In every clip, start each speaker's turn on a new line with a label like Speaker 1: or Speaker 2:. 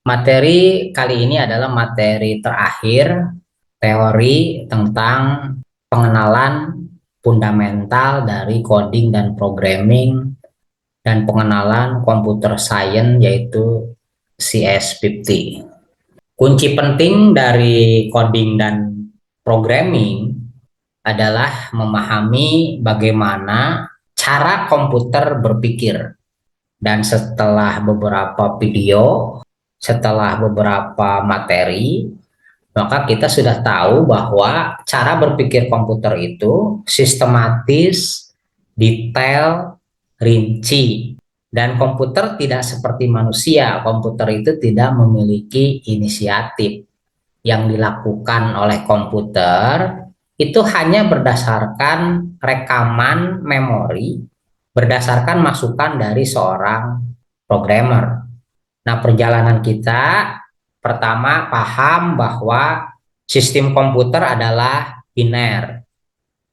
Speaker 1: Materi kali ini adalah materi terakhir teori tentang pengenalan fundamental dari coding dan programming dan pengenalan computer science yaitu CS50. Kunci penting dari coding dan programming adalah memahami bagaimana cara komputer berpikir. Dan setelah beberapa video, setelah beberapa materi, maka kita sudah tahu bahwa cara berpikir komputer itu sistematis, detail, rinci. Dan komputer tidak seperti manusia, komputer itu tidak memiliki inisiatif. Yang dilakukan oleh komputer itu hanya berdasarkan rekaman memori, berdasarkan masukan dari seorang programmer. Nah, perjalanan kita pertama paham bahwa sistem komputer adalah biner.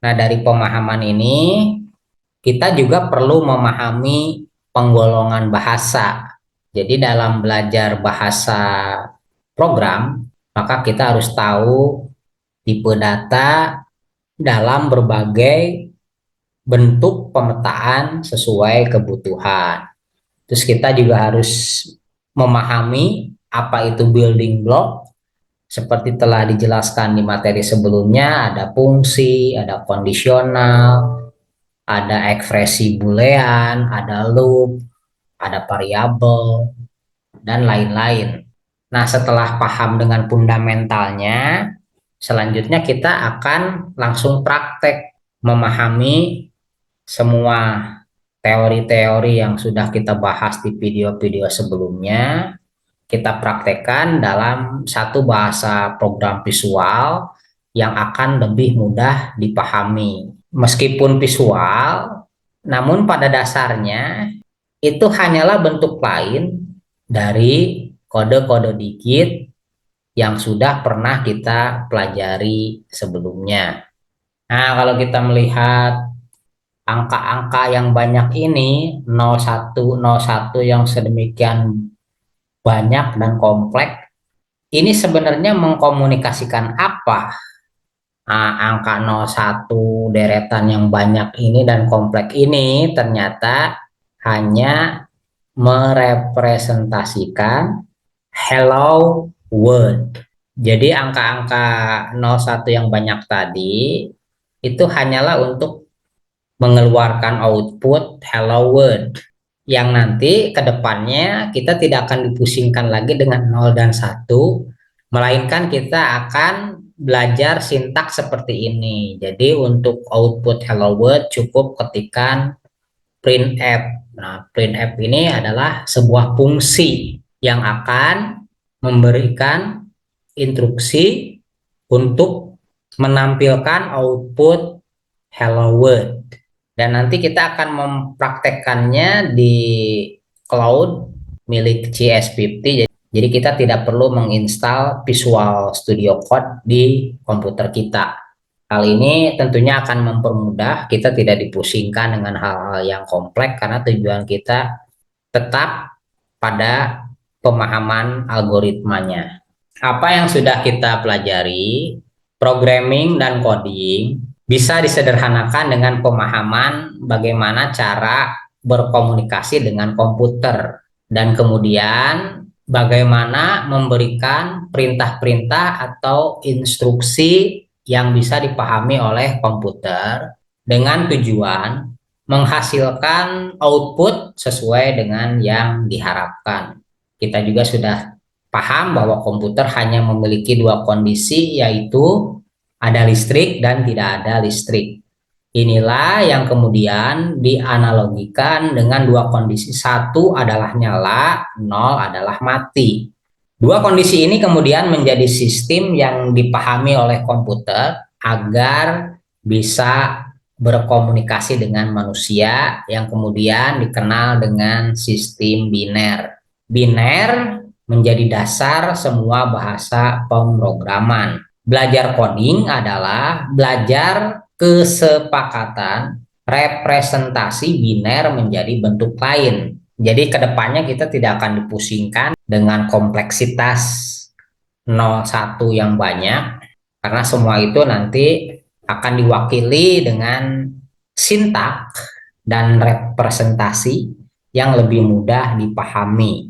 Speaker 1: Nah, dari pemahaman ini kita juga perlu memahami penggolongan bahasa. Jadi dalam belajar bahasa program, maka kita harus tahu tipe data dalam berbagai bentuk pemetaan sesuai kebutuhan. Terus kita juga harus memahami apa itu building block, seperti telah dijelaskan di materi sebelumnya, ada fungsi, ada kondisional, ada ekspresi boolean, ada loop, ada variabel, dan lain-lain. Nah, setelah paham dengan fundamentalnya, selanjutnya kita akan langsung praktek memahami semua teori-teori yang sudah kita bahas di video-video sebelumnya. Kita praktekkan dalam satu bahasa program visual yang akan lebih mudah dipahami. Meskipun visual, namun pada dasarnya itu hanyalah bentuk lain dari kode-kode digit yang sudah pernah kita pelajari sebelumnya. Nah, kalau kita melihat angka-angka yang banyak ini, 0101 yang sedemikian banyak dan kompleks, ini sebenarnya mengkomunikasikan apa? Nah, angka 01 deretan yang banyak ini dan kompleks ini ternyata hanya merepresentasikan hello world. Jadi angka-angka 01 yang banyak tadi itu hanyalah untuk mengeluarkan output hello world, yang nanti ke depannya kita tidak akan dipusingkan lagi dengan 0 dan 1, melainkan kita akan belajar sintaks seperti ini. Jadi untuk output hello world cukup ketikkan printf. Nah, printf ini adalah sebuah fungsi yang akan memberikan instruksi untuk menampilkan output hello world. Dan nanti kita akan mempraktekkannya di cloud milik CS50. Jadi kita tidak perlu menginstal Visual Studio Code di komputer kita. Hal ini tentunya akan mempermudah, kita tidak dipusingkan dengan hal-hal yang kompleks karena tujuan kita tetap pada pemahaman algoritmanya. Apa yang sudah kita pelajari, programming dan coding bisa disederhanakan dengan pemahaman bagaimana cara berkomunikasi dengan komputer dan kemudian bagaimana memberikan perintah-perintah atau instruksi yang bisa dipahami oleh komputer dengan tujuan menghasilkan output sesuai dengan yang diharapkan. Kita juga sudah paham bahwa komputer hanya memiliki dua kondisi, yaitu ada listrik dan tidak ada listrik. Inilah yang kemudian dianalogikan dengan dua kondisi. Satu adalah nyala, nol adalah mati. Dua kondisi ini kemudian menjadi sistem yang dipahami oleh komputer agar bisa berkomunikasi dengan manusia, yang kemudian dikenal dengan sistem biner. Biner menjadi dasar semua bahasa pemrograman. Belajar coding adalah belajar kesepakatan representasi biner menjadi bentuk lain. Jadi kedepannya kita tidak akan dipusingkan dengan kompleksitas 01 yang banyak, karena semua itu nanti akan diwakili dengan sintak dan representasi yang lebih mudah dipahami.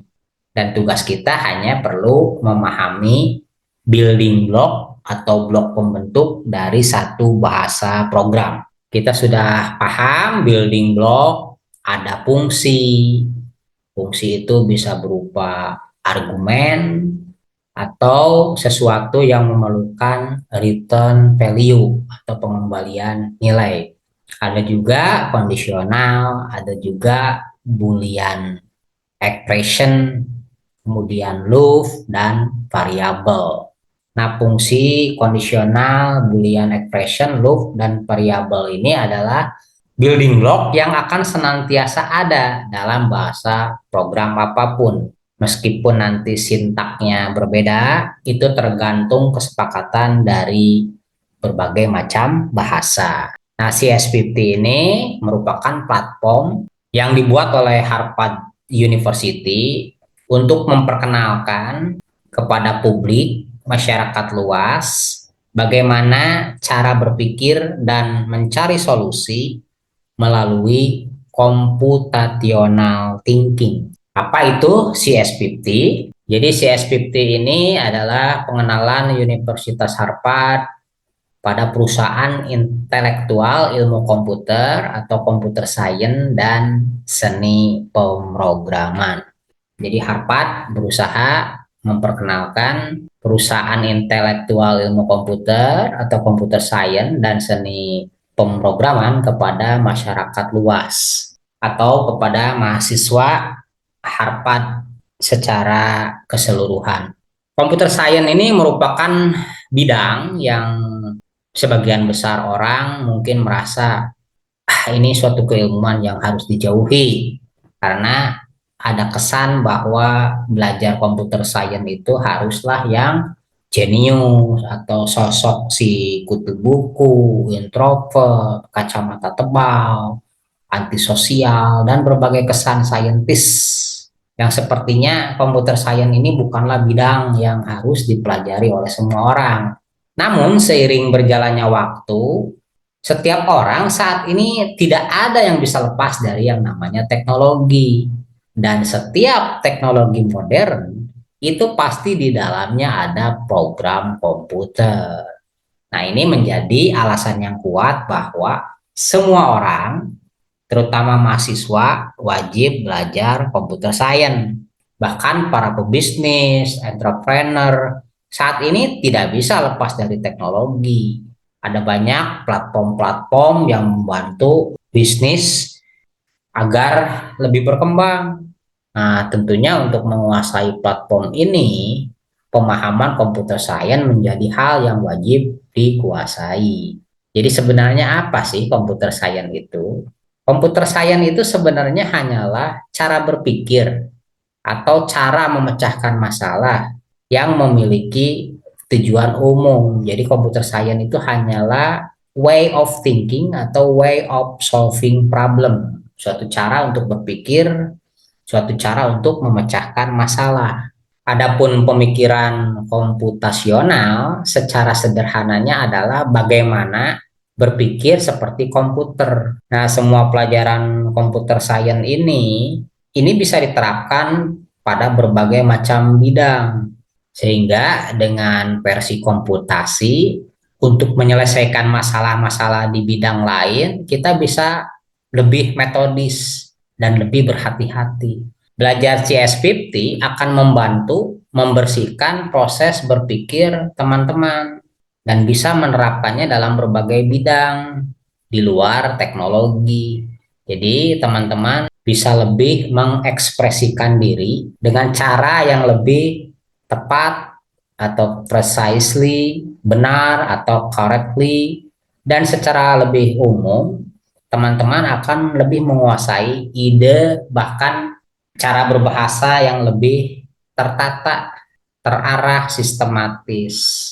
Speaker 1: Dan tugas kita hanya perlu memahami building block atau blok pembentuk dari satu bahasa program. Kita sudah paham building block, ada fungsi. Fungsi itu bisa berupa argumen atau sesuatu yang memerlukan return value atau pengembalian nilai. Ada juga kondisional, ada juga boolean expression, kemudian loop, dan variabel. Nah, fungsi kondisional, boolean expression, loop, dan variabel ini adalah building block yang akan senantiasa ada dalam bahasa program apapun. Meskipun nanti sintaknya berbeda, itu tergantung kesepakatan dari berbagai macam bahasa. Nah, CS50 ini merupakan platform yang dibuat oleh Harvard University untuk memperkenalkan kepada publik, masyarakat luas, bagaimana cara berpikir dan mencari solusi melalui computational thinking. Apa itu CS50? Jadi CS50 ini adalah pengenalan Universitas Harvard pada perusahaan intelektual ilmu komputer atau computer science dan seni pemrograman. Jadi Harvard berusaha memperkenalkan perusahaan intelektual ilmu komputer atau computer science dan seni pemrograman kepada masyarakat luas atau kepada mahasiswa Harvard secara keseluruhan. Computer science ini merupakan bidang yang sebagian besar orang mungkin merasa ini suatu keilmuan yang harus dijauhi karena ada kesan bahwa belajar computer science itu haruslah yang jenius atau sosok si kutu buku, introvert, kacamata tebal, antisosial, dan berbagai kesan saintis yang sepertinya computer science ini bukanlah bidang yang harus dipelajari oleh semua orang. Namun seiring berjalannya waktu, setiap orang saat ini tidak ada yang bisa lepas dari yang namanya teknologi. Dan setiap teknologi modern itu pasti di dalamnya ada program komputer. Nah, ini menjadi alasan yang kuat bahwa semua orang, terutama mahasiswa, wajib belajar computer science. Bahkan para pebisnis, entrepreneur, saat ini tidak bisa lepas dari teknologi. Ada banyak platform-platform yang membantu bisnis agar lebih berkembang. Nah, tentunya untuk menguasai platform ini, pemahaman computer science menjadi hal yang wajib dikuasai. Jadi sebenarnya apa sih computer science itu? Computer science itu sebenarnya hanyalah cara berpikir atau cara memecahkan masalah yang memiliki tujuan umum. Jadi computer science itu hanyalah way of thinking atau way of solving problem, suatu cara untuk berpikir, suatu cara untuk memecahkan masalah. Adapun pemikiran komputasional secara sederhananya adalah bagaimana berpikir seperti komputer. Nah, semua pelajaran computer science ini bisa diterapkan pada berbagai macam bidang. Sehingga dengan versi komputasi untuk menyelesaikan masalah-masalah di bidang lain, kita bisa lebih metodis dan lebih berhati-hati. Belajar CS50 akan membantu membersihkan proses berpikir teman-teman dan bisa menerapkannya dalam berbagai bidang di luar teknologi. Jadi teman-teman bisa lebih mengekspresikan diri dengan cara yang lebih tepat atau precisely, benar atau correctly, dan secara lebih umum teman-teman akan lebih menguasai ide bahkan cara berbahasa yang lebih tertata, terarah, sistematis.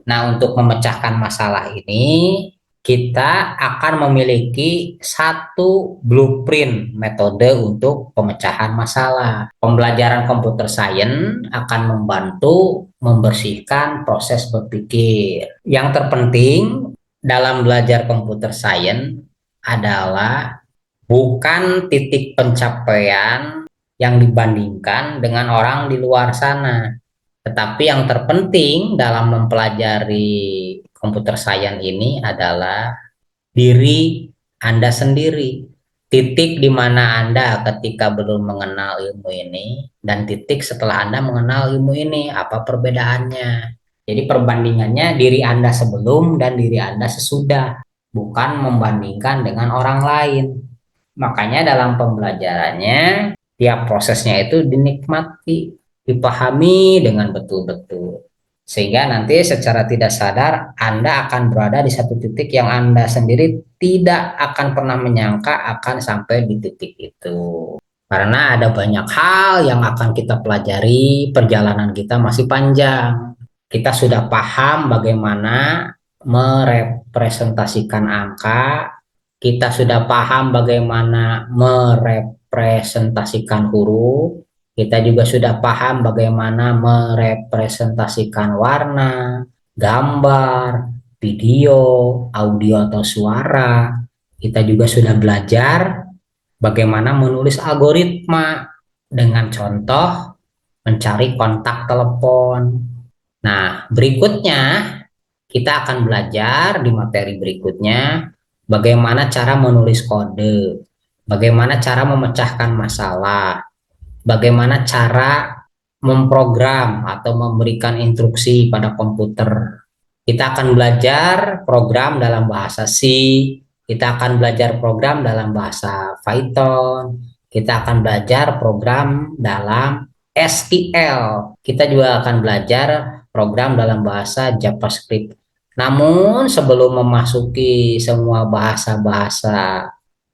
Speaker 1: Nah, untuk memecahkan masalah ini, kita akan memiliki satu blueprint metode untuk pemecahan masalah. Pembelajaran computer science akan membantu membersihkan proses berpikir. Yang terpenting dalam belajar computer science adalah bukan titik pencapaian yang dibandingkan dengan orang di luar sana. Tetapi yang terpenting dalam mempelajari komputer science ini adalah diri Anda sendiri. Titik di mana Anda ketika belum mengenal ilmu ini dan titik setelah Anda mengenal ilmu ini, apa perbedaannya? Jadi perbandingannya diri Anda sebelum dan diri Anda sesudah, bukan membandingkan dengan orang lain. Makanya dalam pembelajarannya, tiap prosesnya itu dinikmati, dipahami dengan betul-betul. Sehingga nanti secara tidak sadar Anda akan berada di satu titik yang Anda sendiri tidak akan pernah menyangka akan sampai di titik itu. Karena ada banyak hal yang akan kita pelajari, perjalanan kita masih panjang. Kita sudah paham bagaimana merepresentasikan angka, kita sudah paham bagaimana merepresentasikan huruf, kita juga sudah paham bagaimana merepresentasikan warna, gambar, video, audio atau suara. Kita juga sudah belajar bagaimana menulis algoritma dengan contoh mencari kontak telepon. Nah, berikutnya kita akan belajar di materi berikutnya bagaimana cara menulis kode, bagaimana cara memecahkan masalah, bagaimana cara memprogram atau memberikan instruksi pada komputer. Kita akan belajar program dalam bahasa C, kita akan belajar program dalam bahasa Python, kita akan belajar program dalam SQL, kita juga akan belajar program dalam bahasa JavaScript. Namun sebelum memasuki semua bahasa-bahasa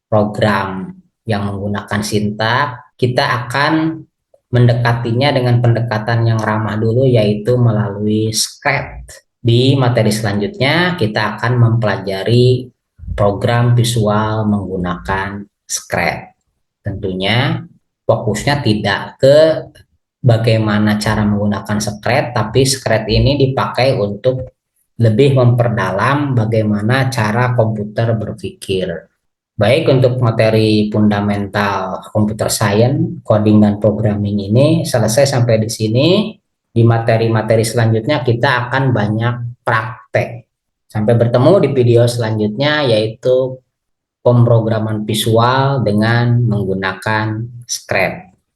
Speaker 1: program yang menggunakan sintak, kita akan mendekatinya dengan pendekatan yang ramah dulu, yaitu melalui script. Di materi selanjutnya kita akan mempelajari program visual menggunakan script. Tentunya fokusnya tidak ke bagaimana cara menggunakan script, tapi script ini dipakai untuk lebih memperdalam bagaimana cara komputer berpikir. Baik untuk materi fundamental computer science, coding dan programming ini selesai sampai di sini. Di materi-materi selanjutnya kita akan banyak praktek. Sampai bertemu di video selanjutnya, yaitu pemrograman visual dengan menggunakan Scratch.